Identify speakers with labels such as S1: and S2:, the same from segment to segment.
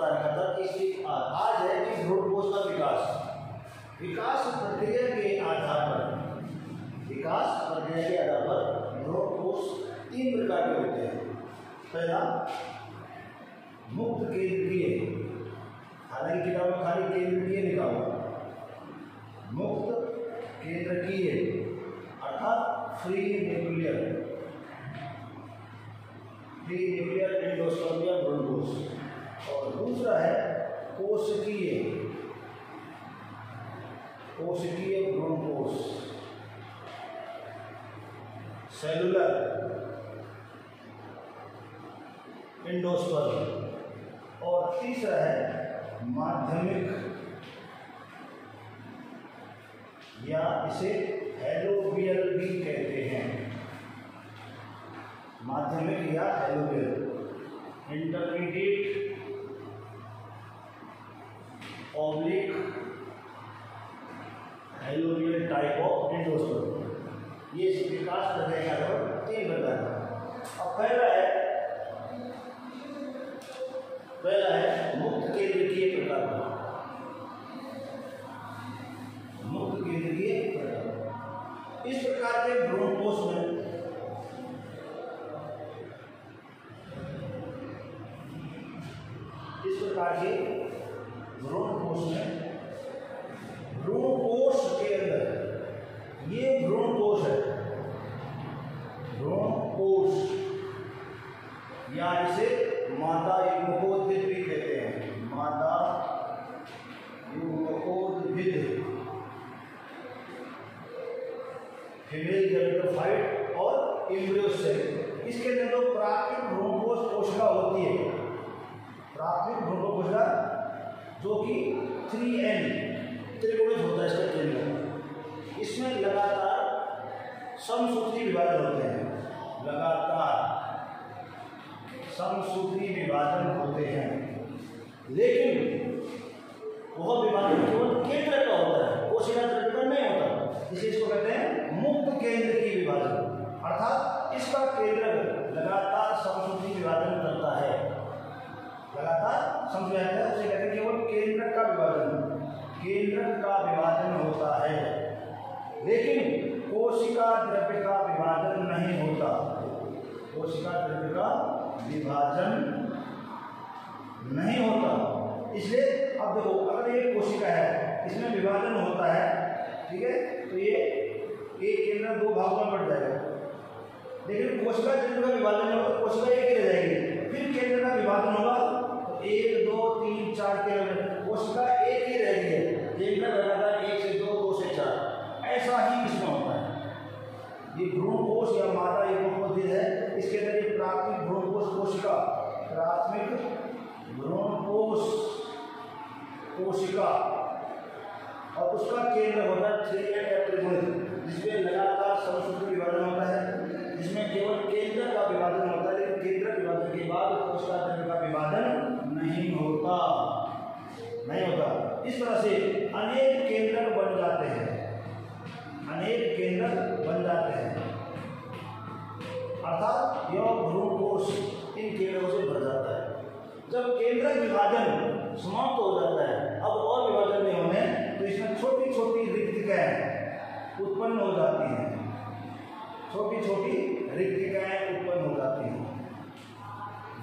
S1: बताने का था कि आज है कि भ्रूण कोश का विकास प्रक्रिया के आधार पर भ्रूण कोश 3 प्रकार के होते हैं। पहला मुक्त केंद्रीय, हालांकि किताब में खाली केंद्रीय लिखा हुआ, मुक्त केंद्रकीय अर्थात फ्री न्यूक्लियर एंडोस्पर्म या भ्रूण कोश। और दूसरा है कोशिकीय भ्रूण कोश, सेलुलर एंडोस्पर्म। और तीसरा है माध्यमिक या इसे हेलोबियल भी कहते हैं, माध्यमिक या helobial, intermediate oblique helobial type of endosperm. ये विकास प्रक्रिया का 3 प्रकार है। अब पहला है मुक्त केंद्रकीय प्रकार। मुक्त केंद्रकीय प्रकार, इस प्रकार के भ्रूण कोश में भ्रूण कोश के अंदर ये भ्रूण कोश है, भ्रूण कोश या इसे मादा युग्मकोद्भिद भी कहते हैं, मादा युग्मकोद्भिद, फीमेल गैमेटोफाइट और एम्ब्रियो सेल। इसके अंदर जो प्राथमिक भ्रूण कोश कोशिका होती है, प्राथमिक भ्रूण कोशिका जो कि 3N त्रिकोणित होता है इसका केंद्र, इसमें लगातार समसूत्री विभाजन होते हैं, लेकिन वह विभाजन केवल केंद्र का होता है, कोशिका तंत्र का नहीं होता। इसे इसको कहते हैं मुक्त केंद्र की विभाजन, अर्थात इसका केंद्र लगातार समसूत्री विभाजन करता है, उसे कहते हैं केवल केंद्र का विभाजन होता है, लेकिन कोशिका द्रव्य का विभाजन नहीं होता, इसलिए अब देखो, अगर ये कोशिका है, इसमें विभाजन होता है, ठीक है, तो ये एक केंद्र 2 भागों में बढ़ जाएगा, लेकिन कोशिका केंद्र का विभाजन होगा तो कोशिका एक ही रह जाएगी। फिर केंद्र का विभाजन होगा तो 1 2 3 4 केंद्र, कोशिका एक ही रहेगी, केंद्र लगातार 1 से 2 2 से 4, ऐसा ही इसमें होता है। ये भ्रूण कोश या मादा युग्मकोद्भिद है, इसके अंदर ये प्राथमिक भ्रूण कोश कोशिका, और उसका केंद्र होता है 3N त्रिकोणित, जिसमें लगातार समसूत्री विभाजन होता है, जिसमें केवल केंद्र का विभाजन होता है, लेकिन केंद्र विभाजन के बाद कोशिका तंत्र का विभाजन नहीं होता। इस तरह से अनेक केंद्र बन जाते हैं, अर्थात यह भ्रूण कोश इन केंद्रों से भर जाता है। जब केंद्र विभाजन समाप्त हो जाता है, अब और विभाजन नहीं होने, तो इसमें छोटी छोटी रिक्तिकाएं उत्पन्न हो जाती हैं,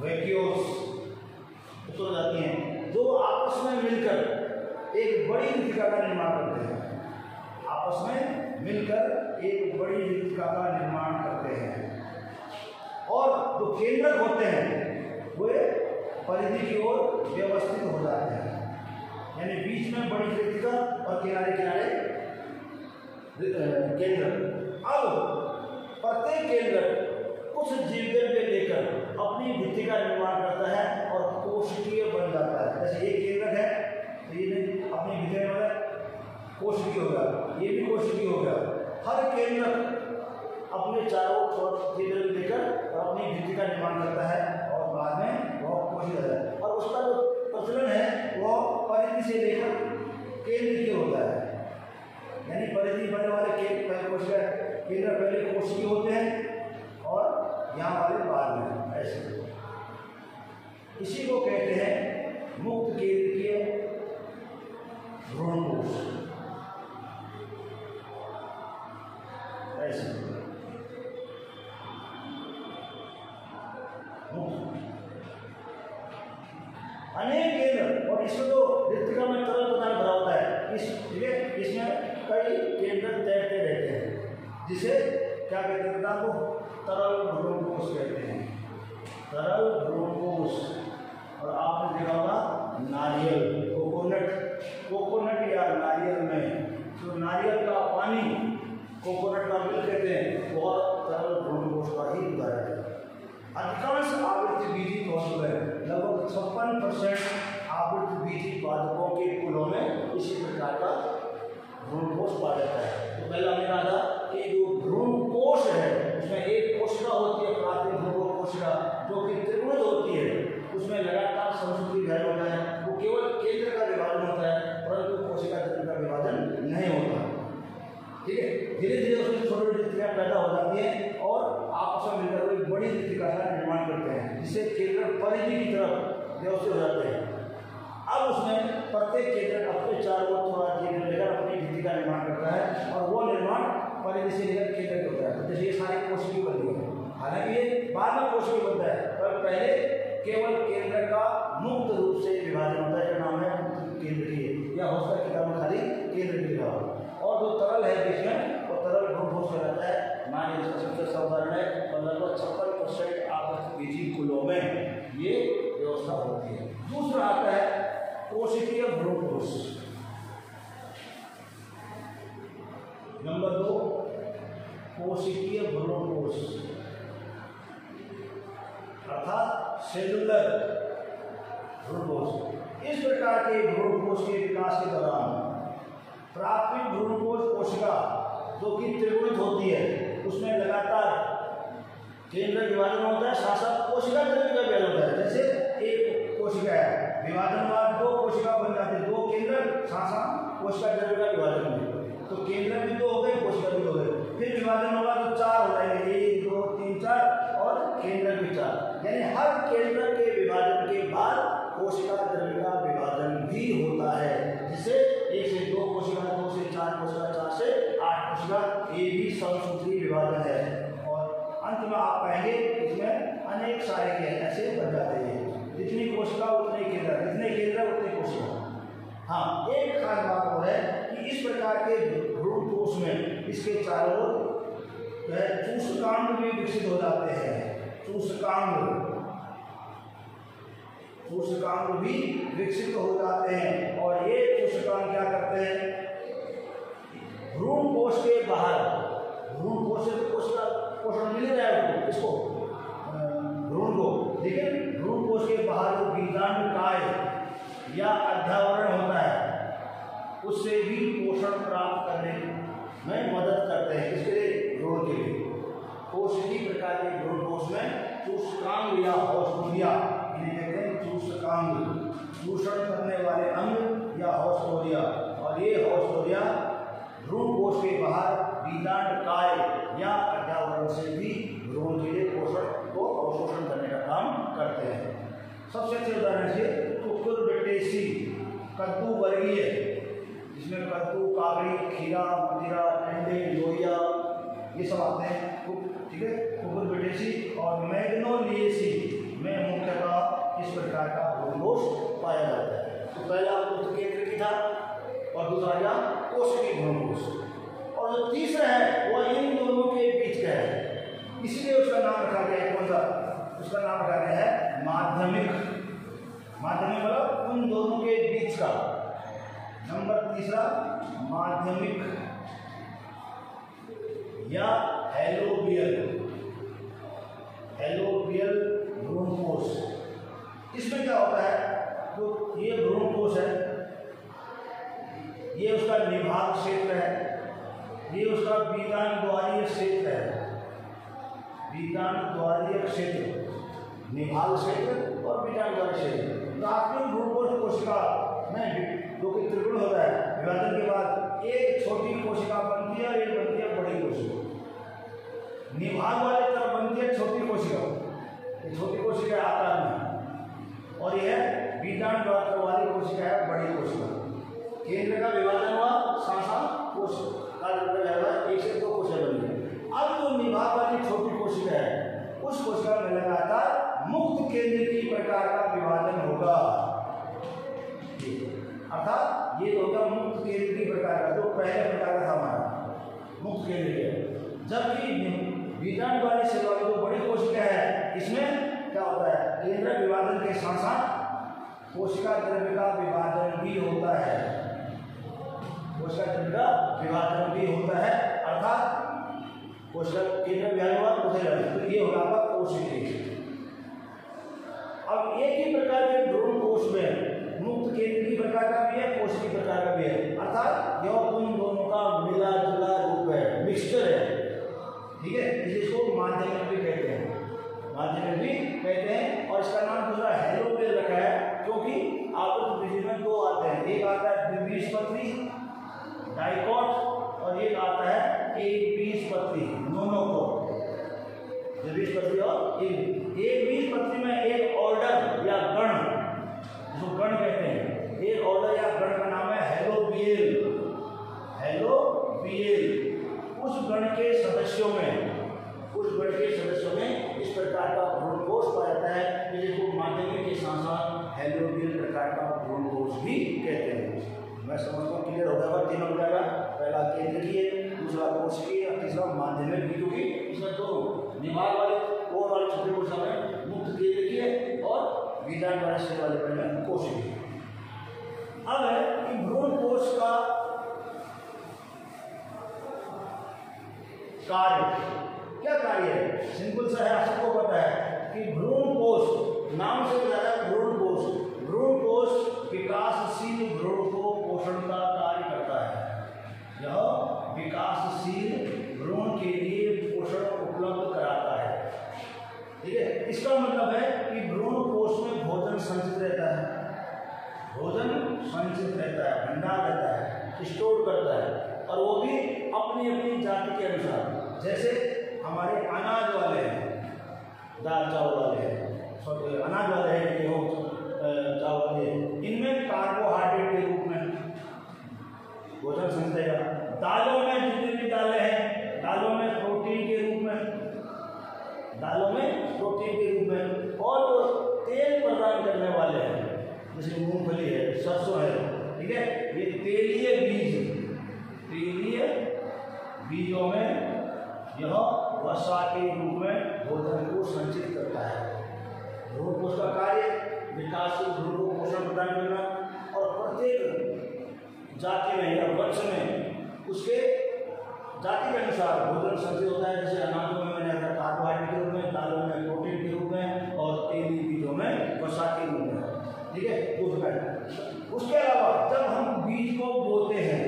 S1: वैक्यूल्स हो जाती हैं, जो आपस में मिलकर एक बड़ी रिक्तिका का निर्माण करते हैं, और जो केंद्रक होते हैं वे परिधि की ओर व्यवस्थित हो जाते हैं, यानी बीच में बड़ी रिक्तिका और किनारे केंद्र। अब प्रत्येक केंद्र कुछ जीवद्रव्य लेकर अपनी भित्ति का निर्माण करता है और कोशिकीय बन जाता है। जैसे एक केंद्रक है तो ये अपनी भित्ति में कोशिकीय होगा, ये भी कोशिकीय होगा। हर केंद्रक अपने चारों जीवद्रव्य लेकर अपनी भित्ति का निर्माण करता है और बाद में वह कोशिका है, और उसका जो प्रचलन है वह परिधि से लेकर केंद्र की होता है, यानी परिधि बनने वाले कोशिका केंद्र पहले कोशिकीय होते हैं और यहाँ वाले बाद में, ऐसे। इसी को कहते हैं मुक्त केंद्रीय भ्रूणकोश, ऐसे अनेक केंद्र, और इसमें तो रिक्तिका में तरल पदार्थ भरा होता है, इसमें कई केंद्र तैरते रहते हैं, जिसे क्या कहते हैं आपको, तरल भ्रूणकोश कहते हैं, तरल भ्रूणकोश। और आपने देखा होगा नारियल, कोकोनट या नारियल में तो नारियल का पानी कोकोनट का मिल्क कहते हैं, बहुत तरल भ्रूणकोश का ही उदाहरण है। अधिकांश आवृत्तिबीजी कोशिकाएं, लगभग 56% आवृत्तिबीजी पादपों के कुलों में इसी प्रकार का भ्रूणकोश पाया जाता है। तो पहला हमने कहा था कि जो भ्रूणकोश है उसमें एक कोशिका होती है, प्राथमिक भ्रूण कोशिका, जो कि त्रिभुज होती है, उसमें लगातार संस्कृति घट होता है, वो केवल केंद्र का विभाजन होता है, परंतु कोशिका तंत्र का विभाजन नहीं होता। ठीक है, धीरे धीरे उसमें छोटी छोटी रिक्तिकाएं पैदा हो जाती हैं और आपस में मिलकर एक बड़ी रिक्तिका का निर्माण करते हैं, जिससे केंद्र परिधि की तरफ व्यवस्थित हो जाते हैं। अब उसमें प्रत्येक केंद्र अपने चारों ओर थोड़ा केंद्र लेकर अपनी रिक्तिका निर्माण करता है, और वो निर्माण परिधि से लेकर केंद्र तक होता है। जैसे ये सारी कोशिकी बनती है, हालांकि ये बाद में कोशिकी बनता है, पर पहले केवल केंद्र का मुक्त रूप से विभाजन होता है, जो नाम है मुक्त केंद्रीय, या हो सकता है किताब में खाली केंद्र लिखा हो। और जो तरल है इसमें वो तरल भ्रूणकोश कहलाता है। मान इसका सबसे साधारण है, लगभग 56% आवृत्तिबीजी कुलों में ये व्यवस्था होती है। दूसरा आता है कोशिकीय भ्रूणकोश। नंबर 2 कोशिकीय भ्रूणकोश, अर्थात सेलुलर भ्रूणकोश। इस प्रकार के भ्रूणकोश के विकास के दौरान प्राथमिक भ्रूणकोश कोशिका जो कि त्रिगुणित होती है, उसमें लगातार केंद्र विभाजन होता है, साथ साथ कोशिका द्रव्य का विभाजन होता है। जैसे एक कोशिका है, विभाजन बाद 2 कोशिका बन जाते हैं, 2 केंद्र साथ साथ कोशिका द्रव्य का विभाजन होता है, तो केंद्र भी 2 हो गए, कोशिका भी 2 हो गए। फिर विभाजन होगा तो 4 हो जाएंगे, 1 2 3 4, और केंद्र भी 4, यानी हर केंद्र के विभाजन के बाद कोशिका द्रव्य का विभाजन भी होता है, जिससे 1 से 2 कोशिका, 2 से 4 कोशिका, 4 से 8 कोशिका, ये भी समसूत्री विभाजन है। और अंत में आप पाएंगे इसमें अनेक सारे केंद्र ऐसे बन जाते हैं, जितनी कोशिका उतने केंद्र, जितने केंद्र उतने कोशिका। हाँ, एक खास बात और है कि इस प्रकार के भ्रूणकोश में इसके चारों ओर चूसकांड भी विकसित हो जाते हैं। चूसकांड भी विकसित हो जाते हैं, और ये चूसकांड क्या करते हैं, भ्रूणकोश के बाहर, भ्रूणकोश से तो कोशिका पोषण मिल रहा है इसको, भ्रूण को, लेकिन भ्रूणकोश के बाहर जो बीजांडकाय या अध्यावरण होता है, उससे भी पोषण प्राप्त करने में मदद करते हैं। इसके लिए भ्रूण के लिए कोशिकी प्रकार के भ्रूणकोश में चूसकांग या हौसतोरिया, इन्हें कहते हैं चूसकांग, चूषण करने वाले अंग या हौसतोरिया, और ये हौसतोरिया भ्रूणकोश के बाहर बीजांडकाय या अध्यावरण से भी भ्रूण के लिए पोषण को अवशोषण करने का काम करते हैं। सबसे अच्छे उदाहरण से कुकुरबिटेसी, कद्दू वर्गीय, जिसमें कद्दू, काकड़ी, खीरा, मदिरा, टेंडे, लोहिया, ये सब आते हैं। ठीक है, कुकुरबिटेसी और मैग्नोलिएसी में मुख्यतः इस प्रकार का भ्रूणकोश पाया जाता है। तो पहला मुक्त केंद्र की था, और दूसरा कोशिकीय भ्रूणकोश, और जो तीसरा है वह इन दोनों के बीच का है, इसलिए उसका नाम रखा गया है, कौन सा, उसका नाम रखा गया है माध्यमिक। माध्यमिक मतलब उन दोनों के बीच का। नंबर तीसरा माध्यमिक या हेलोबियल भ्रूणकोश। इसमें क्या होता है, तो ये भ्रूणकोश है, ये उसका निभाग क्षेत्र है, ये उसका बीजांडद्वारीय क्षेत्र है, बीजांडद्वारीय क्षेत्र, निभाग क्षेत्र और बीजांडद्वारीय क्षेत्र। प्राथमिक भ्रूणकोश कोशिका में जो कि त्रिगुण होता है, विभाजन के बाद एक छोटी कोशिका बनती है और एक बनती है बड़ी कोशिका। निभाग वाले तरफ बनती है छोटी कोशिका, ये छोटी कोशिका आकार में, और यह बीजांडद्वार केंद्र का विभाजन हुआ, साथ कोश का एक से दो कोशिका बनी। अब जो निभाग वाली छोटी कोशिका है उस कोशिका में लगातार मुक्त केंद्र की प्रकार का विभाजन होगा। अर्थात ये तो होगा मुक्त केंद्र की प्रकार का, जो पहले प्रकार का था हमारा मुक्त केंद्र के। जबकि बीजांड वाली सेल वाली जो बड़ी कोशिका है इसमें क्या होता है, केंद्र विभाजन के साथ साथ कोशिका द्रव्य का विभाजन भी होता है। कोशिका द्रव्य का विभाजन भी होता है, अर्थात कोशिका केंद्र विभाजन हुआ तो ये होगा आपका कोशिकीय। अब एक ही प्रकार के भ्रूण कोश में मुक्त केंद्र की प्रकार का भी है, कोशिकीय प्रकार का भी है, अर्थात यह उन दोनों का मिला जुला रूप है, मिक्सचर है। ठीक है, इसको माध्यमिक भी कहते हैं, माध्यमिक भी कहते हैं। और इसका नाम दूसरा हेलोपेल रखा है क्योंकि आपको विधि में दो आते हैं, एक आता है द्विबीजपत्री डाइकॉट और एक आता है एक बीजपत्री मोनोकोट। द्विबीजपत्री और एक बीजपत्री में एक ऑर्डर या गण, जो गण कहते हैं, एक ऑर्डर या गण का नाम है हेलोबियल। हेलोबियल उस गण के सदस्यों में इस प्रकार का भ्रूणकोश पाया जाता है, जिसको माध्यमिक के साथ साथ हेलोबियल प्रकार का भ्रूणकोश भी कहते हैं। मैं समझता हूँ क्लियर हो जाएगा, तीनों हो जाएगा, पहला केंद्रीय, दूसरा कोशिकीय और तीसरा माध्यमिक भी, क्योंकि इसमें दो निभाग वाले कोर वाले छोटे कोशिका में मुक्त केंद्रीय और बीजांड वाले सेल वाले में कोशिकीय। अब है कि भ्रूणकोश का कार्य, क्या कार्य है, सिंपल सा है, सबको पता है कि भ्रूणकोश नाम से बताया भ्रूणकोश, भ्रूणकोश विकासशील भ्रूण को पोषण का कार्य करता है। यह विकासशील भ्रूण के लिए पोषण उपलब्ध कराता है। ठीक है, इसका मतलब है कि भ्रूणकोश में भोजन संचित रहता है, भंडार रहता है, स्टोर करता है, और वो भी अपनी अपनी जाति के अनुसार। जैसे हमारे अनाज वाले हैं, दाल चावल वाले हैं, अनाज वाले हैं, गेहूँ चावल है, इनमें कार्बोहाइड्रेट के रूप में भोजन संचित रहेगा। दालों में जितनी भी दालें हैं, दालों में प्रोटीन के रूप में, और जो तेल प्रदान करने वाले हैं जैसे मूंगफली है, सरसों है, ठीक है, ये तेलीय बीजों में यह वसा के रूप में भोजन को संचित करता है। भ्रूणकोश का कार्य विकासशील भ्रूण को पोषण प्रदान करना, और प्रत्येक जाति में या वंश में उसके जाति के अनुसार भोजन संचित होता है। जैसे अनाजों में मैंने कार्बोहाइड्रेट के रूप में, दालों में प्रोटीन के रूप में, और तेलीय बीजों में वसा के रूप में। ठीक है, उसके अलावा जब हम बीज को बोते हैं,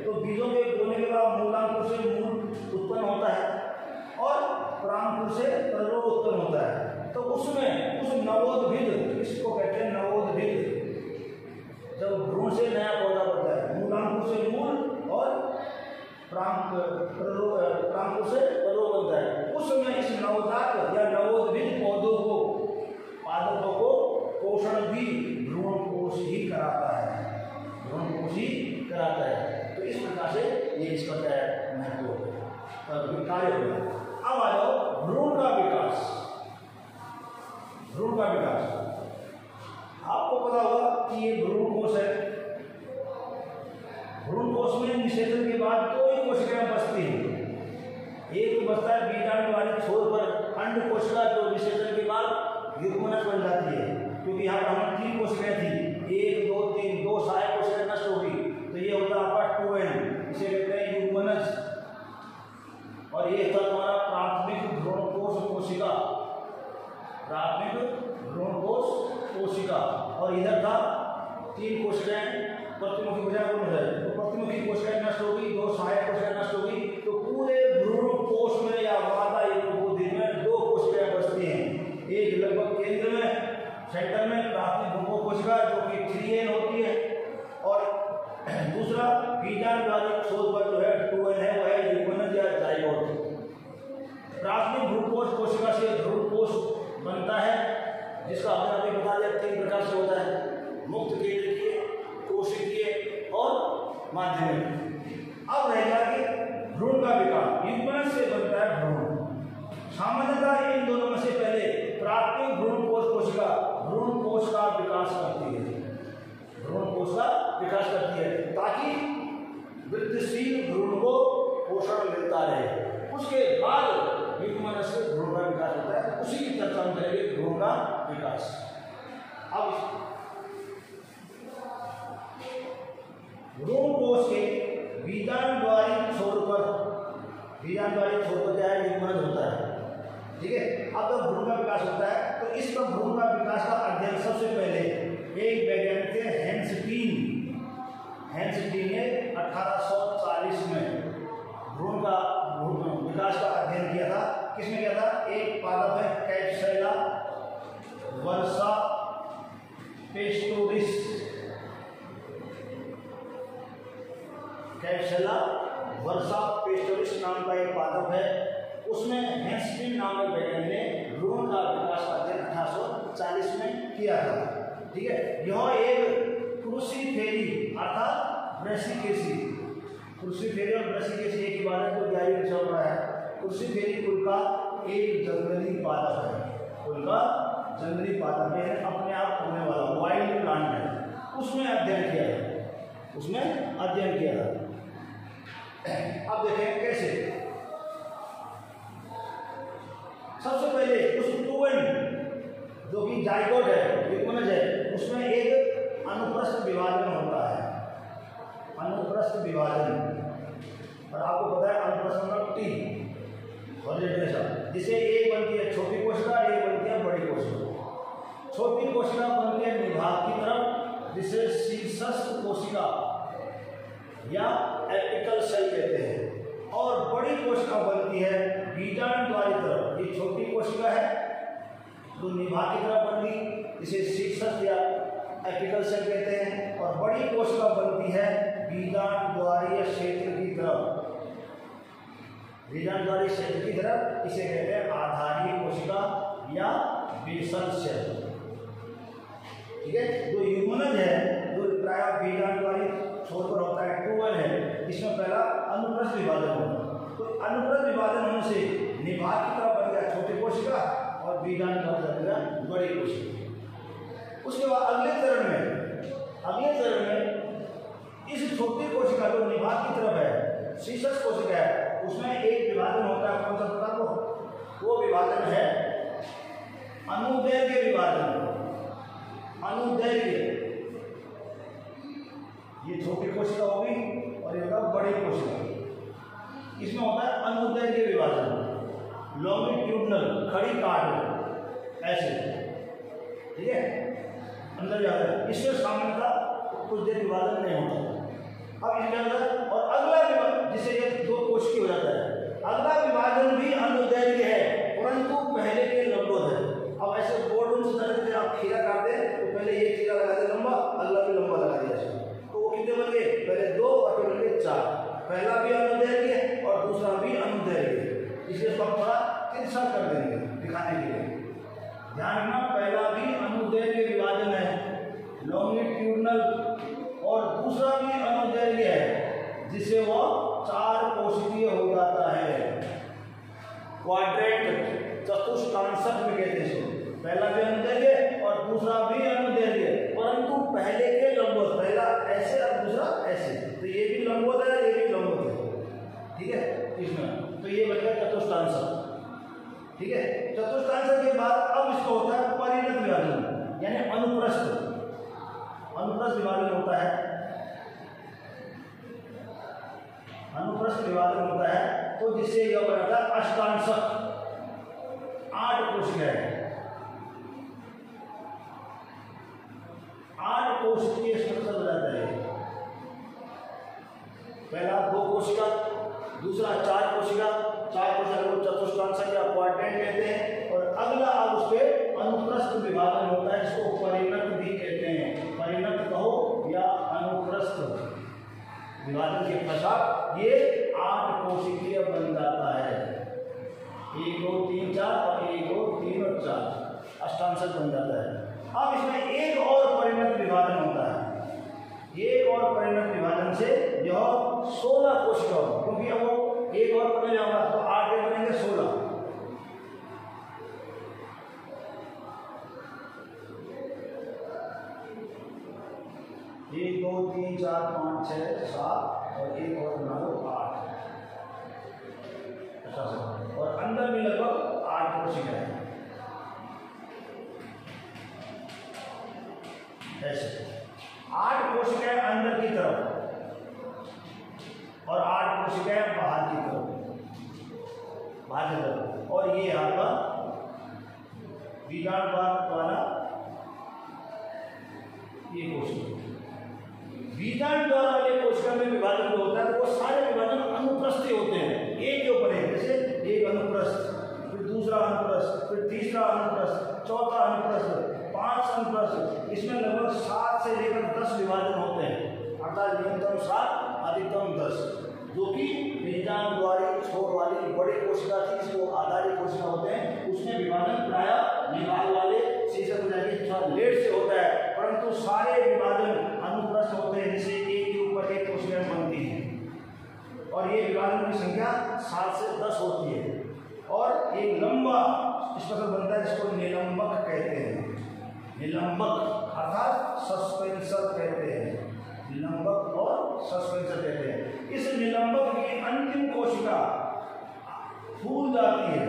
S1: तो बीजों के बोने के बाद मूलांकुर से मूल उत्पन्न होता है और परांकुर से प्ररोग उत्पन्न होता है। तो उसमें उस नवोद्भिद, इसको कहते हैं नवोद्भिद, जब भ्रूण से नया पौधा बनता है, मूलांकुर से मूल और परांकुर से प्ररोग बनता है, उसमें इस नवजात या नवोद्भिद पौधों को, पादपों को पोषण भी भ्रूणकोश ही कराता है, तो इस प्रकार से ये इसका क्या है, महत्व कार्य होगा। अब आ जाओ भ्रूण का विकास। आपको पता होगा कि ये भ्रूणकोश है, भ्रूणकोश में निषेचन के बाद दो ही कोशिकाएं बचती हैं। एक बचता है बीजांड वाले छोर पर अंड कोशिका, जो निषेचन के बाद युग्मनज बन जाती है, क्योंकि यहाँ पर हमारी 3 कोशिकाएं थी, 1 2 3, 2 सहायक कोशिकाएं नष्ट होगी, तो ये होता है आपका 2n, इसे कहते हैं युग्मनज। और ये था हमारा प्राथमिक भ्रूणकोश कोशिका, और इधर था 3 कोशिकाएं प्रतिमुखी बजाय, तो प्रतिमुखी कोशिकाएं नष्ट होगी, 2 सहायक कोशिकाएं नष्ट होगी, तो पूरे भ्रूणकोश में या मादा युग्मोद्भिद में 2 कोशिकाएं बचती हैं। एक लगभग केंद्र में, सेंटर में प्राथमिक भ्रूण कोशिका जो कि 3n होती है, और दूसरा बीजांड वाले छोर पर जो है 2n है, वह है युग्मनज या जाइगोट। प्राथमिक भ्रूणकोश कोशिका से भ्रूणकोश बनता है, जिसका हमने अभी बता दिया 3 प्रकार से होता है, मुक्त केंद्रीय, माध्यमिक। अब रहेगा कि भ्रूण का विकास, युग्मन से बनता है भ्रूण। सामान्यतः इन दोनों में से पहले प्राथमिक भ्रूण कोशिका भ्रूण कोश का विकास करती है, भ्रूण कोश का विकास करती है ताकि वृद्धिशील भ्रूण को पोषण मिलता रहे। उसके बाद युग्मन से भ्रूण का विकास होता है, उसी की चर्चा हम करेंगे, भ्रूण का विकास। अब भ्रूण कोश के बीजांडद्वारी छोर पर क्या है, युग्मन होता है, ठीक है। अब जब भ्रूण का विकास होता है तो इस पर भ्रूण का विकास का अध्ययन सबसे पहले एक वैज्ञानिक थे हेंसटीन ने 1840 में भ्रूण का विकास का अध्ययन किया था। किसने किया था? एक पादप है कैप्सुला वर्सा पेस्टोरिस, कैप्सुला वर्सा पेस्टोरिस नाम का एक पादप है, उसमें हेंसटीन नाम के वैज्ञानिक ने भ्रूण का विकास का अध्ययन 1840 में किया था, ठीक है। यह एक क्रूसीफेरी अर्थात ब्रेसिकेसी, क्रूसीफेरी और ब्रेसिकेसी एक ही बात है, तो जारी चल रहा है। क्रूसीफेरी कुल का एक जंगली पादप है, कुल का जंगली पादप है, अपने आप होने वाला वाइल्ड प्लांट है, उसमें अध्ययन किया है, उसमें अध्ययन किया था। अब देखें कैसे। सबसे पहले उस टूवन जो कि जाइगोट है, युग्मनज है, उसमें एक अनुप्रस्थ विभाजन होता है, अनुप्रस्थ विभाजन, और आपको पता है अनुप्रस्थ मतलब टी हॉरिजॉन्टल, जिसे एक बनती है छोटी कोशिका, एक बनती है बड़ी कोशिका। छोटी कोशिका बनती है निभाग की तरफ, जिसे शीर्षस्थ कोशिका या एपिकल सेल कहते हैं, और बड़ी कोशिका बनती है बीजांडद्वारी तरफ। ये छोटी कोशिका है जो निभाग की तरफ बनती, इसे शीर्षस्थ या एपिकल सेल कहते हैं, और बड़ी कोशिका बनती है बीजांडद्वारीय क्षेत्र की तरफ, बीजांडद्वारीय क्षेत्र की तरफ, इसे कहते हैं आधारीय कोशिका या बेसल सेल, ठीक है। जो युग्मनज है, जो प्राय बीजांडद्वारी छोर पर होता है, टूवन है, इसमें पहला अनुप्रस्थ विभाजन होगा, तो अनुप्रस्थ विभाजन होने से निभाग की तरफ बन गया छोटी कोशिका और बीजांडद्वारी बन गया बड़ी कोशिका। उसके बाद अगले चरण में इस छोटी कोशिका जो निभाग की तरफ है, शीर्षस्थ कोशिका है, उसमें एक विभाजन होता है, कौन सा पता को? वो विभाजन है अनुदैर्घ्य विभाजन। अनुदैर्घ्य, ये छोटी कोशिका होगी और ये होगा बड़ी कोशिका, इसमें होता है अनुदैर्घ्य विभाजन, लॉन्गिट्यूडनल, खड़ी काट ऐसे, ठीक है, अंदर जाता है। इसमें सामान्यतः कुछ देर विभाजन नहीं होता। अब इसके अंदर और अगला विभाजन, जिसे ये दो कोशिकी हो जाता है, अगला विभाजन भी अनुदैर्घ्य है, परंतु पहले के लंबवत है। अब ऐसे बोर्ड से तरह आप खीरा काटते हैं तो पहले ये खीरा लगा दे लंबा, अगला भी लंबा लगा दिया, तो वो कितने बन गए? पहले 2 और फिर बन गए 4। पहला भी अनुदैर्घ्य और दूसरा भी अनुदैर्घ्य, इसलिए हम थोड़ा तिरछा कर देंगे दिखाने के लिए। ध्यान रखना, पहला भी अनुदैर्घ्य विभाजन है, लॉन्गिट्यूडनल, और दूसरा भी अनुदैर्घ्य है, जिसे वो 4 कोशिकीय हो जाता है, क्वाड्रेंट, चतुष्टांशक में कहते हैं। पहला भी अनुदैर्घ्य और दूसरा भी अनुदैर्घ्य, परंतु पहले के लंबवत, पहला ऐसे और दूसरा ऐसे, तो ये भी लंबवत है, ये भी लंबवत है, ठीक है। इसमें तो ये बन गया चतुष्टांशक, ठीक है। चतुष्टांशक के बाद अब इसको होता है परिणत विभाजन, यानी अनुप्रस्थ विभाजन होता है, अनुप्रस्थ विभाजन होता है, तो जिससे यह बनता है अष्टांशक, 8 कोशिकाएं, 8 कोशिकीय स्ट्रक्चर हो जाता है। पहला 2 कोशिका, दूसरा 4 कोशिका, 4 कोशिका को चतुष्टांशक या क्वाड्रेंट कहते हैं, और अगला अब उसके अनुप्रस्थ विभाजन होता है, जिसको परिणत भी कहते हैं। परिणत कहो या अनुप्रस्थ विभाजन के पश्चात ये 8 कोशिकीय बन जाता है, 1 2 3 4 और 1 2 3 और 4 अष्टांशक बन जाता है। अब इसमें एक और परिणत विभाजन होता है, एक और परिणत विभाजन से क्योंकि अब वो एक और पढ़ने जाऊंगा तो 8 के बनेंगे 16। 1 2 3 4 5 6 7 और एक और बना लो 8। और अंदर भी लगभग 8 कोशिकाएं ऐसे 8 कोशिकाएं अंदर की तरफ और 8 कोशिकाएं बाहर की तरफ और ये आपका बीजांड वाला ये कोशिका। बीजांड द्वार वाले कोशिका में विभाजन जो होता है वो सारे विभाजन अनुप्रस्थीय होते हैं, एक के ऊपर एक। जैसे एक अनुप्रस्थ, फिर दूसरा अनुप्रस्थ, फिर तीसरा अनुप्रस्थ, चौथा अनुप्रस्थ, 5 अनुप्रस्थ। इसमें लगभग 7 से लेकर 10 विभाजन होते हैं, अर्थात न्यूनतम 7 अधिकतम 10, जो कि बीजांड द्वारी छोर वाली बड़ी कोशिका थी, जिसको आधारी कोशिका होते हैं। उसमें विभाजन प्राय निभाग वाले शीर्षक थोड़ा लेट से होता है, परंतु सारे विभाजन अनुप्रस्थ होते हैं, जिसे एक के ऊपर एक कोशिकाएं बनती हैं और ये विभाजन की संख्या 7 से 10 होती है। और एक लंबा स्ट्रक्चर बनता है जिसको निलंबक कहते हैं। निलंबक अर्थात सस्पेंसर कहते हैं, निलंबक और सस्पेंसर कहते हैं। इस निलंबक की अंतिम कोशिका फूल जाती है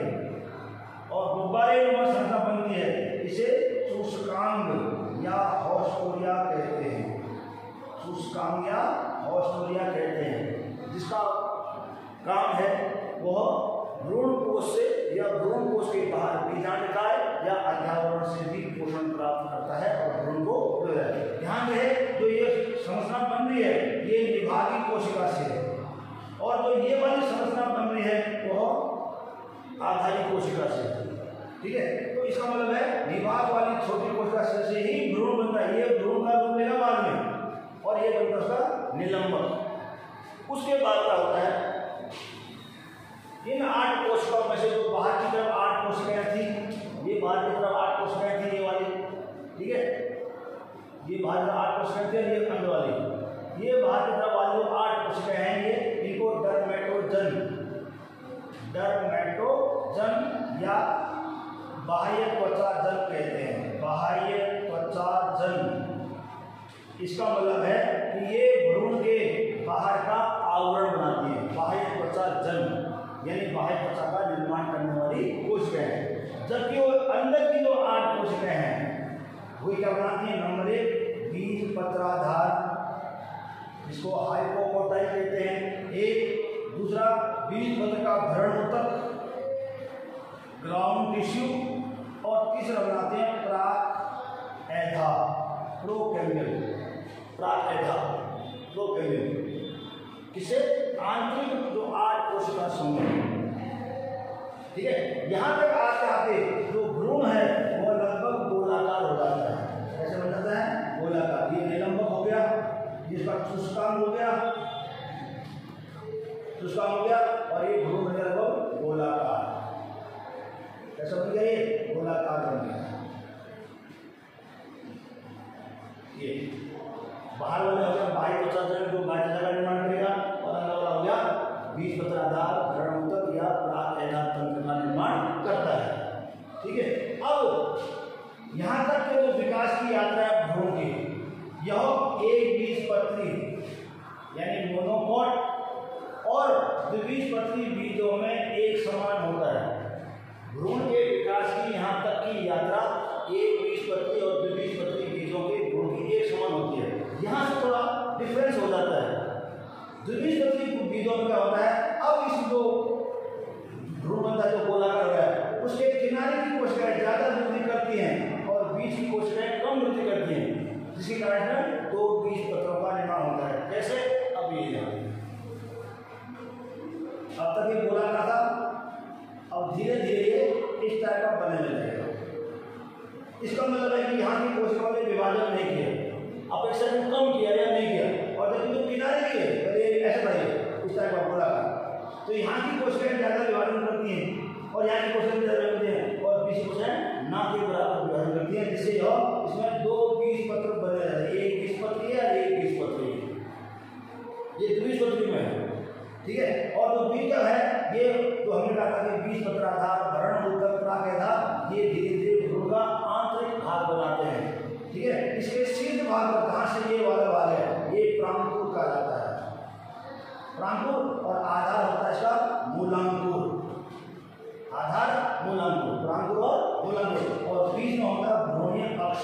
S1: और गुब्बारे नुमा संरचना बनती है। इसे शुष्कांग या हौस्टोरिया कहते हैं, शुष्कांग या हौस्टोरिया कहते हैं, जिसका काम है वह भ्रूण कोश से या भ्रूण कोश के बाहर बीजांडकाय या अध्यावरण से भी पोषण प्राप्त करता है और भ्रूण को ध्यान रहे जो ये संरचना बन रही है ये निभागी कोशिका से है और जो ये वाली संरचना बन रही है वह आधारी कोशिका से। ठीक है, तो इसका मतलब है निभाग वाली छोटी कोशिका से ही भ्रूण बनता है। ये भ्रूण का रूप लेगा बाद में और ये बनता है उसका निलंबक। उसके बाद क्या होता है, इन 8 कोशिकाओं में से जो बाहर की तरफ 8 कोशिकाएं थी, ये बाहर की तरफ 8 कोशिकाएं थी, ये वाली, ठीक है, ये बाहर की 8 कोशिकाएं थी, ये अंदर वाली, ये बाहर की तरफ वाली जो 8 कोशिकाएं हैं ये इनको डर्मेटोजन या बाह्य त्वचा जन कहते हैं। बाह्य त्वचा जन, इसका मतलब है कि ये भ्रूण के बाहर का आवरण बनाती है। बाह्य त्वचा जन यानी बाह्य त्वचा का निर्माण करने वाली कोशिकाएं हैं, जबकि वो अंदर की जो 8 कोशिकाएं हैं वो क्या बनाती है। नंबर 1 बीज पत्राधार, जिसको हाइपोकोटाई कहते हैं, एक। दूसरा बीज पत्र का भरण ऊतक ग्राउंड टिश्यू और तीसरा बनाते हैं प्राक-एधा प्रोकैम्बियम, किसे आंतरिक जो 8 कोशिका समूह। ठीक है, यहाँ तक आते आते जो भ्रूण है वो लगभग गोलाकार हो जाता है। कैसे बन जाता है? गोलाकार। ये निलंबक हो गया, जिसका शुष्कांग हो गया और ये भ्रूण हो गया लगभग गोलाकार। कैसे बन गया? ये गोलाकार बन गया। ये बाहर वाले हो गया बाह्य त्वचा जन, जो बाह्य त्वचा का निर्माण करेगा, और अंदर वाला हो गया बीज पत्राधार भरण ऊतक या प्राक-एधा तंत्र का निर्माण करता है। ठीक है, अब यहाँ तक के जो विकास की यात्रा है भ्रूण की, यह एक बीजपत्री यानी मोनोकोट और द्विबीजपत्री बीजों में एक समान होता है। भ्रूण के विकास की यहाँ तक की यात्रा एक बीजपत्री और द्विबीजपत्री बीजों के भ्रूण की एक समान होती है। यहाँ से थोड़ा डिफरेंस हो जाता है। द्विबीजपत्री बीजों में क्या होता है, अब इस जो भ्रूण बनता है जो गोलाकार हो गया, उसके किनारे की कोशिकाएं ज्यादा वृद्धि करती हैं और बीज की कोशिकाएं कम वृद्धि करती हैं, जिसके कारण 2 बीजपत्रों का निर्माण होता है। कैसे? अब ये अब तक ये गोलाकार था, अब धीरे धीरे ये इस टाइप का बनने लगेगा। इसका मतलब है कि यहाँ की कोशिकाओं ने विभाजन नहीं किया, अपेक्षाकृत कम किया या नहीं किया, और जब जो किनारे किए पहले ऐसे बढ़े इस टाइप का गोलाकार, तो यहाँ की कोशिकाएं ज्यादा विभाजन करती हैं और यहाँ की कोशिकाएं ज्यादा करती हैं और बीज कोशिकाएं ना के बराबर विभाजन करती हैं, जिससे यह इसमें 2 बीजपत्र बने रहते हैं। एक बीजपत्री है, एक बीजपत्री, ये द्विबीजपत्री में है। ठीक है। और जो बीज है ये जो हमने कहा था कि बीज पत्र आधार भरण ऊतक प्राक आधार, ये धीरे धीरे भ्रूण का आंतरिक भाग बनाते हैं, ठीक है। इसके शीर्ष भाग पर कहाँ से ये वाला भाग है, ये प्रांकुर कहलाता है, प्रांकुर। और आधार होता है इसका मूलांकुर, आधार मूलांकुर, प्रांकुर और मूलांकुर। और बीच में होता है भ्रूणीय अक्ष,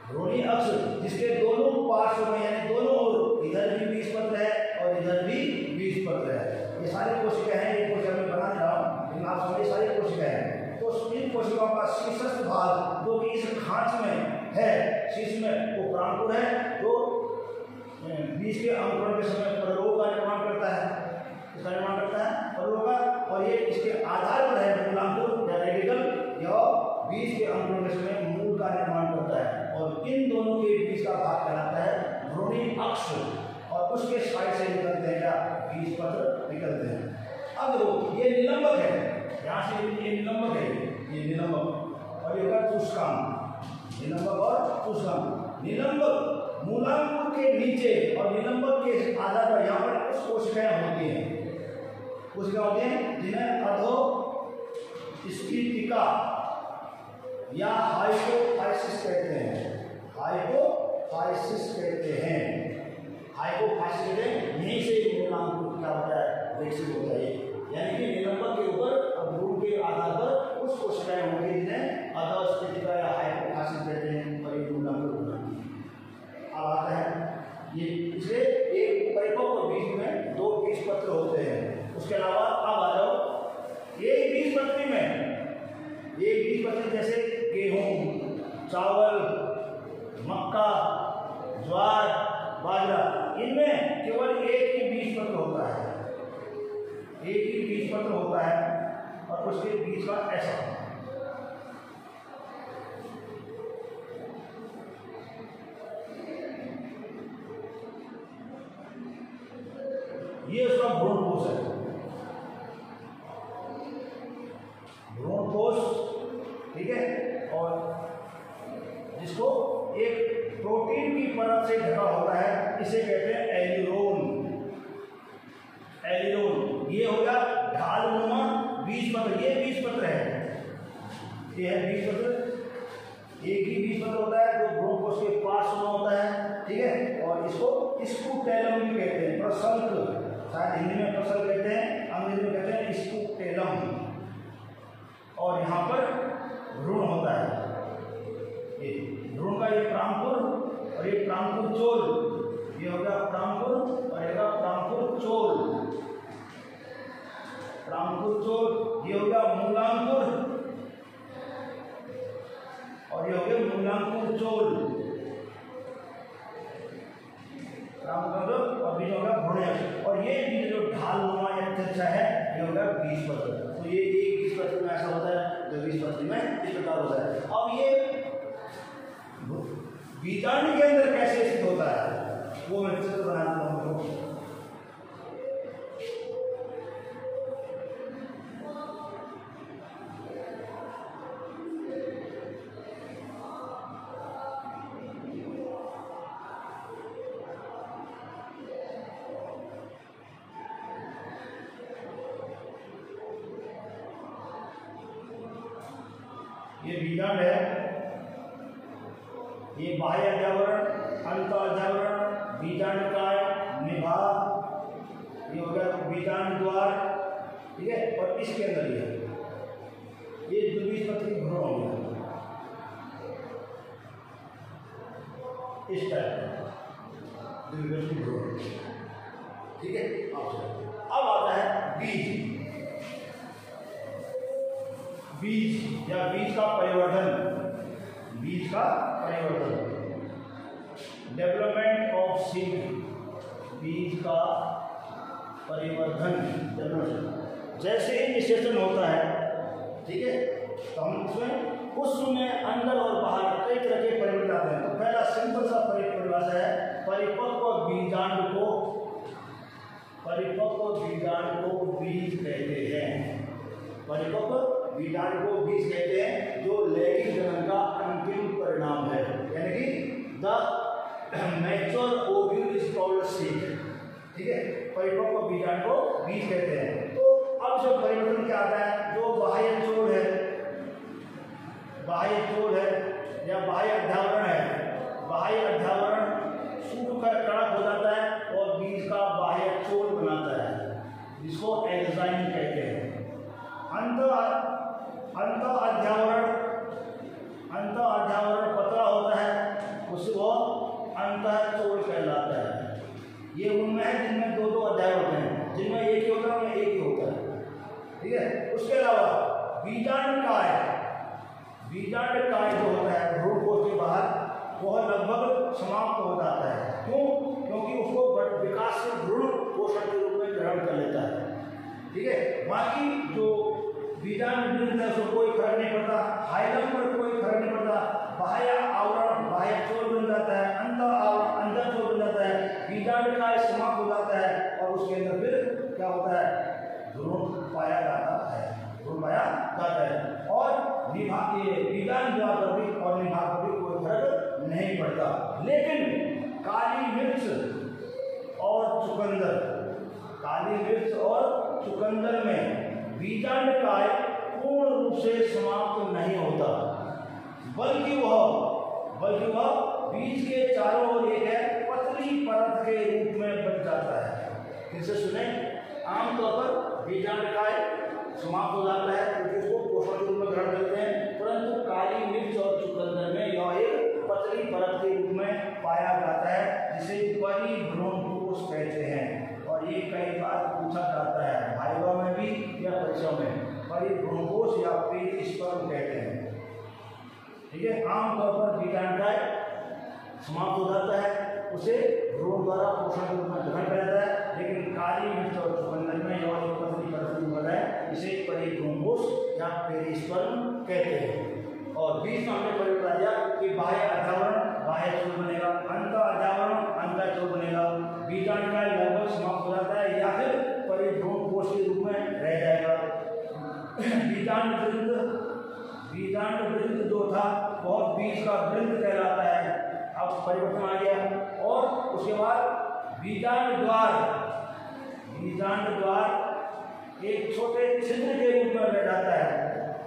S1: भ्रूणीय अक्ष जिसके दोनों पार्श्व में यानी दोनों ओर इधर भी बीजपत्र है और इधर भी बीजपत्र है। ये सारी कोशिकाएं हैं, ये कोशिका में बना दे रहा हूँ लेकिन आप समझिए सारी कोशिकाएं हैं। तो इन कोशिकाओं का शीर्षस्थ भाग जो कि इस खांच में है, शीर्ष में, वो प्रांकुर है, जो बीज के अंकुरण के समय परलोक का निर्माण करता है, इसका निर्माण करता है परलोक का। और ये इसके आधार पर है मूलांकुर या रेडिकल, या बीज के अंकुरण के समय मूल का निर्माण करता है। और इन दोनों के बीच का भाग कहलाता है भ्रूणीय अक्ष, और उसके साइड से निकलते हैं क्या, बीजपत्र निकलते हैं। अब देखो ये निलंबक है, यहाँ से ये निलंबक है, ये निलंबक, और ये होगा तुष्काम, निलंबक और तुष्काम। निलंबक मूलांकुर के नीचे और निलंबक के आधार पर यहाँ पर कुछ कोशिकाएं होती हैं, कोशिकाएं होती हैं जिन्हें अधोस्फीतिका या हाइपोफाइसिस कहते हैं, हाइपोफाइसिस कहते हैं, हाइपोफाइसिस कहते हैं। यहीं से मूलांकुर क्या होता है, विकसित होता है, यानी कि निलंबक के ऊपर और भ्रूण के आधार पर कुछ कोशिकाएं होंगी जिन्हें अधोस्फीतिका या हाइपोफाइसिस कहते हैं, और ये मूलांकुर बनाती है। अब आता है ये, इसलिए एक परिपक्व बीज में दो बीजपत्र होते हैं। उसके अलावा अब आ जाओ एक बीजपत्री में, एक बीजपत्री जैसे गेहूं, चावल, मक्का, ज्वार, बाजरा, इनमें केवल एक ही बीजपत्र होता है, एक ही बीजपत्र होता है, और उसके बीज का ऐसा होता है। ये उसका भ्रूणकोश है, भ्रूणकोश, ठीक है। और जिसको एक प्रोटीन की परत से ढका होता है, इसे कहते हैं एलिरोन, एलिरोन। ये होगा ढालनुमा बीजपत्र, ये बीजपत्र है, ये है बीजपत्र, एक ही बीजपत्र होता है जो भ्रूणकोश के पार्श्व में होता है, ठीक है। और इसको स्कूटेलम भी कहते हैं, प्रसल्क, शायद हिंदी में फसल कहते हैं, अंग्रेजी में कहते हैं स्कूटेलम। और यहाँ पर भ्रूण होता है, ये भ्रूण का ये प्रांकुर और ये प्रांकुर चोल, ये होगा प्रांकुर और ये होगा प्रांकुर चोल, प्रांकुर चोल, ये होगा मूलांकुर और ये हो गया मूलांकुर चोल, और बीज होगा भ्रूण। और ये बीज जो ढालनुमा या तिरछा है, ये होगा बीजपत्र। तो ये एक बीजपत्र में ऐसा होता है, जो बीजपत्र में इस प्रकार होता है। अब ये बीजाणु के अंदर कैसे स्थित होता है, वो मैं चित्र बनाता हूँ। ये बीजांड है, ये बाह्य अध्यावरण, अंतःअध्यावरण, बीजांडकाय, निभाग, ये हो गया बीजांड द्वार, ठीक है। और इसके अंदर ये द्विबीजपत्री भ्रूण हो गया, इस टाइप द्विबीजपत्री भ्रूण, ठीक है। अब आता है बीज, बीज या बीज का परिवर्धन, बीज का परिवर्धन, डेवलपमेंट ऑफ सीड, बीज का परिवर्धन, डेवलपमेंट। जैसे ही निषेचन होता है, ठीक है, तो हम उसमें पुष्प में अंदर और बाहर कई तरह के परिवर्तन आते हैं। तो पहला सिंपल सा परिभाषा है, परिपक्व बीजांड को, परिपक्व बीजांड को बीज कहते हैं, परिपक्व बीजांड को बीज कहते हैं, जो लैंगिक जनन का अंतिम परिणाम है, यानी कि the mature ovule is called seed, ठीक है। परिपक्व बीजांड को बीज कहते हैं। तो अब जो परिवर्तन क्या आता है, जो बाह्य छोड़ है या बाह्य अध्यावरण है, बाह्य अध्यावरण सूख कर कड़क हो जाता है और बीज का बाह्य छोड़ बनाता है, जिसको एग्जाइम कहते हैं। अंत अध्यावरण पतला होता है, उसको अंतः छोड़ कहलाता है। ये उनमें है जिनमें दो दो अध्याय होते हैं, जिनमें एक ही होता है उनमें एक ही होता है, ठीक है। उसके अलावा बीजांड काय जो होता है भ्रूण कोश के बाहर, वह लगभग समाप्त हो जाता है। क्यों? क्योंकि उसको विकास से भ्रूण पोषण के रूप में ग्रहण कर लेता है, ठीक है। बाकी जो बीजांड वृंद है उसको कोई फर्क नहीं पड़ता, हाइलम पर कोई फर्क नहीं पड़ता, बाह्य आवरण बाह्य छोर बन जाता है, अंदर छोर बन जाता है, बीजांड काय समाप्त हो जाता है और उसके अंदर फिर क्या होता है, भ्रूण पाया जाता है। और बीजांड द्वार पर भी और निभाग पर भी कोई फर्क नहीं पड़ता। लेकिन काली मिर्च और चुकंदर में बीजांड काय पूर्ण रूप से समाप्त नहीं होता, बल्कि वह बीज के चारों ओर एक पतली परत के रूप में बन जाता है। फिर से सुने, आमतौर पर बीजांड काय समाप्त हो जाता है क्योंकि उसको पोषण के रूप में ग्रहण करते हैं, परंतु काली मिर्च और चुकंदर में यह एक पतली परत के रूप में पाया जाता है, जिसे परिभ्रूण कोश कहते हैं। और ये कई बार पूछा जाता है वाइवा में भी या परीक्षा में, परिभ्रूण कोश या पेरिस्पर्म कहते हैं, ठीक है। आमतौर पर बीजांड काय समाप्त हो जाता है, उसे भ्रूण द्वारा पोषण के रूप में ग्रहण किया जाता है, लेकिन काली मिर्च और चुकंदर में यह एक पतली परत होता है, इसे परिभ्रूण कोश या पेरिस्पर्म कहते हैं। और बीज में हमने बता दिया कि बाह्य अध्यावरण बाह्य छोर बनेगा, अंत अध्यावरण अंतर छोर बनेगा, बीजांड काय लगभग समाप्त हो जाता है या फिर परिभ्रूण कोश के रूप में रह जाएगा। बीजांड वृंद जो था वह बीज का वृंद कहलाता है, अब परिवर्तन आ गया। और उसके बाद बीजांड द्वार एक छोटे छिद्र के रूप में रह जाता है,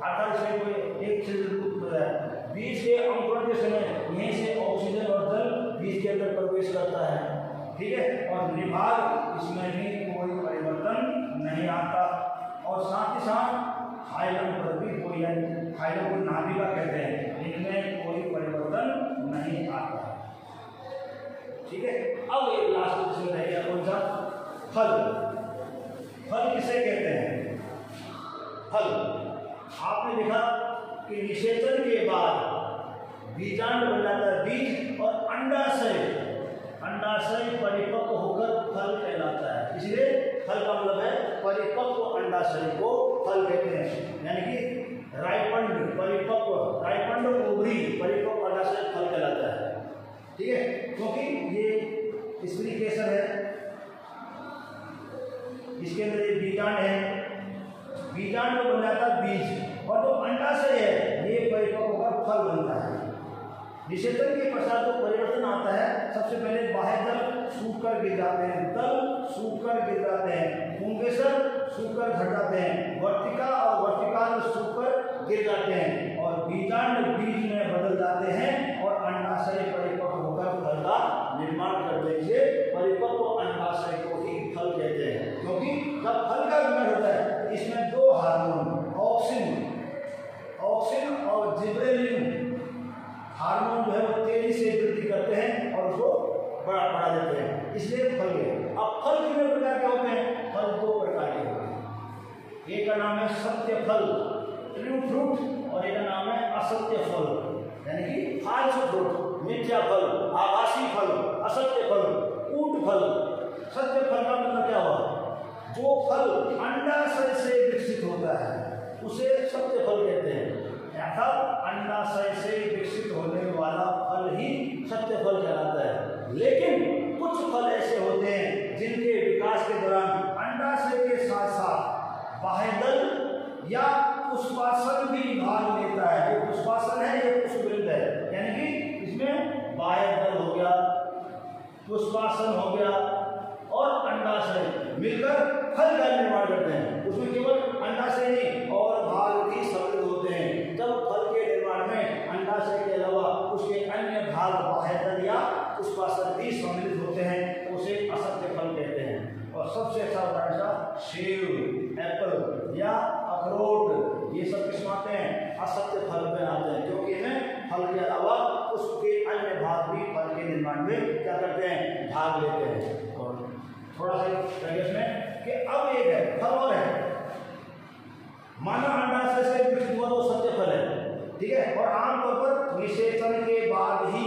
S1: अर्थात इसमें कोई एक छिद्र रूप में है। बीज के अंकुरण के समय यहीं से ऑक्सीजन और जल बीज के अंदर प्रवेश करता है, ठीक है। और निभाग इसमें भी कोई परिवर्तन नहीं आता, और साथ ही साथ हाइलम पर भी कोई, हाइलम को नाभिका कहते हैं, इनमें कोई परिवर्तन नहीं आता, ठीक है। अब एक लास्ट क्वेश्चन रह गया, कौन सा? फल किसे कहते हैं? फल आपने देखा कि निषेचन के बाद बीजांड बन जाता है बीज, और अंडाशय परिपक्व होकर फल कहलाता है, इसलिए फल का मतलब है परिपक्व अंडाशय को फल कहते हैं। यानी कि राइपंड ओवरी परिपक्व अंडाशय फल कहलाता है, ठीक है। क्योंकि ये स्त्री केसर है, इसके अंदर ये बीजांड है, बीजांड में बन जाता है बीज, और जो अंडाशय है ये परिपक्व होकर फल बनता है। निषेचन के पश्चात जो परिवर्तन आता है, सबसे पहले बाह्य दल सूख कर गिर जाते हैं, पुंकेसर सूख कर घट जाते हैं, वर्तिका और वर्तिकाल सूख कर गिर जाते हैं, और बीजांड बीज में बदल जाते हैं, और अंडाशय परिपक्व होकर फल का निर्माण करने से परिपक्व अंडाशय को ही फल कहते हैं। क्योंकि जब फल का निर्माण होता है इसमें दो हार्मोन ऑक्सिन और जिब्रेलिन हार्मोन जो है वो तेजी से वृद्धि करते हैं और उसको बढ़ा देते हैं, इसलिए फल है। अब फल कितने प्रकार के होते हैं? फल दो प्रकार के होते हैं, एक का नाम है सत्य फल ट्रू फ्रूट, और एक का नाम है असत्य फल यानी कि फाल्स फ्रूट, मिथ्या फल, आभासी फल, असत्य फल, कूट फल। सत्य फल का मतलब क्या हुआ? जो फल अंडाशय से विकसित होता है उसे सत्य फल कहते हैं, अर्थात अंडाशय से विकसित होने वाला फल ही सत्य फल कहलाता है। लेकिन कुछ फल ऐसे होते हैं जिनके विकास के दौरान अंडाशय के साथ साथ बाह्यदल या पुष्पासन भी भाग लेता है। ये पुष्पासन है, ये पुष्पवृंद है, यानी कि इसमें बाह्यदल हो गया, पुष्पासन हो गया और अंडाशय मिलकर फल का निर्माण करते हैं। उसमें केवल अंडाशय नहीं और भाग भी सम्मिलित होते हैं। जब फल के निर्माण में अंडाशय के अलावा उसके अन्य भाग बाह्यतल या पुष्पाशय भी सम्मिलित होते हैं तो उसे असत्य फल कहते हैं। और सबसे अच्छा उदाहरण था सेब, एप्पल या अखरोट, ये सब किसमें आते हैं? असत्य फल में आते हैं, क्योंकि इनमें फल के अलावा उसके अन्य भाग भी फल के निर्माण में क्या करते हैं? भाग लेते हैं। और थोड़ा सा इसमें कि अब एक है फल और है, मानव अंडाशय से विकसित हुआ तो सत्य फल है, ठीक है, और आमतौर पर निषेचन के बाद ही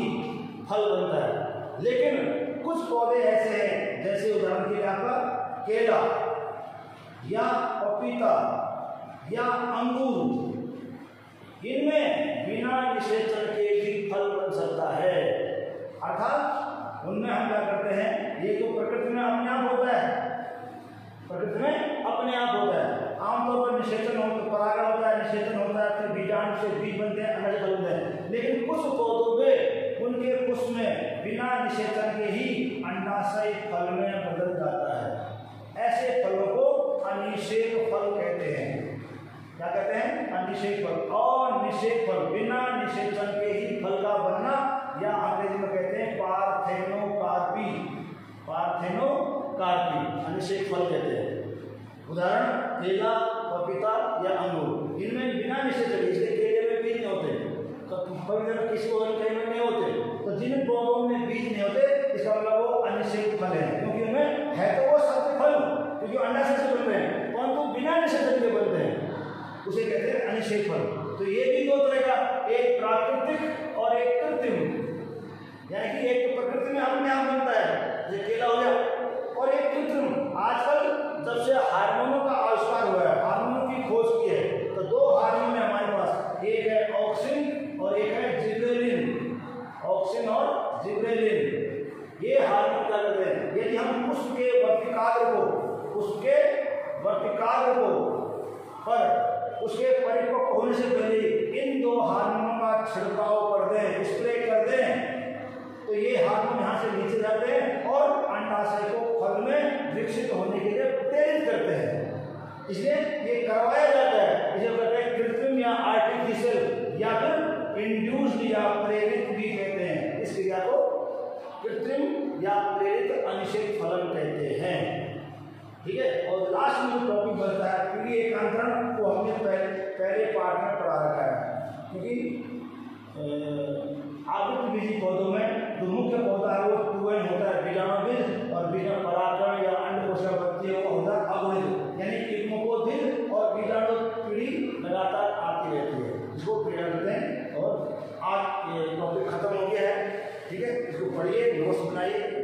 S1: फल बनता है। लेकिन कुछ पौधे ऐसे हैं, जैसे उदाहरण के लिए आपका केला या पपीता या अंगूर, इनमें बिना निषेचन के भी फल बन सकता है। अर्थात उनमें हम क्या करते हैं, ये तो प्रकृति में अपने आप होता है, प्रकृति में अपने आप होता है। आमतौर पर निषेचन होता है, परागण होता है, निषेचन होता है, फिर बीजाणु से बीज बनते हैं, अनाज बनते हैं। लेकिन कुछ पौधों में उनके पुष्प में बिना निषेचन के ही अंडाशय फल में बदल जाता है। ऐसे फलों को अनिषेक फल कहते हैं। क्या कहते हैं? अनिषेक फल। और निषेक फल बिना निषेचन के ही फल का बनना या अंग्रेजी में कहते हैं पार्थेनोकार्पी, पार्थेनोकार्पी अनिषेक फल कहते हैं। उदाहरण केला, पपीता या अंगूर, इनमें बिना निषेचन, इसलिए केले में बीज नहीं होते, पपीता किसी और केले में नहीं होते, तो जिन पौधों में बीज नहीं होते इसका मतलब वो अनिषेक फल है, क्योंकि उनमें है तो वो सत्य फल, क्योंकि अंडाशय से बनते हैं, परंतु बिना निषेचन के बनते हैं, उसे कहते हैं अनिषेक फल। तो ये भी दो तरह का, एक प्राकृतिक और एक कृत्रिम, यानी कि एक प्रकृति में अपने आप बनता है, जैसे केला हो गया, और एक कृत्रिम। आजकल जब से हार्मोनों का आविष्कार हुआ है, हार्मोनों की खोज की है, तो दो हार्मोन है हमारे पास, एक है ऑक्सिन और एक है जिबरेलिन। ऑक्सिन और जिबरेलिन ये हार्मोन क्या करते हैं? यदि हम पुष्प के वर्तिकाग्र को पर उसके परिपक्व होने से पहले इन दो हार्मोनों का छिड़काव कर दें, स्प्रे कर दें, तो ये हार्मोन यहाँ से नीचे जाते हैं और अंडाशय को फल में विकसित होने के लिए प्रेरित करते हैं। इसलिए ये करवाया जाता है, इसे कहते हैं कृत्रिम या आर्टिफिशियल या फिर इंड्यूस्ड या प्रेरित भी कहते हैं। इस क्रिया को कृत्रिम या प्रेरित अनिषेक फलन कहते हैं, ठीक है। और लास्ट में जो टॉपिक बनता है पीढ़ी एकांतरण, को हमने पहले पार्ट में पढ़ा रखा है, क्योंकि आवृत्त बीजी पौधों में जो मुख्य पौधा है वो टूएन होता है, बीजाणुबीज, और बीजा परागण या अंडकोशावृत्ति वो होता है अगुणित, यानी युग्मकोद्भिद और बीजाणु पीढ़ी लगातार आती रहती है, इसको पीड़ा कहते हैं। और आज ये टॉपिक खत्म हो गया है, ठीक है, इसको पढ़िए, नोट्स बनाइए।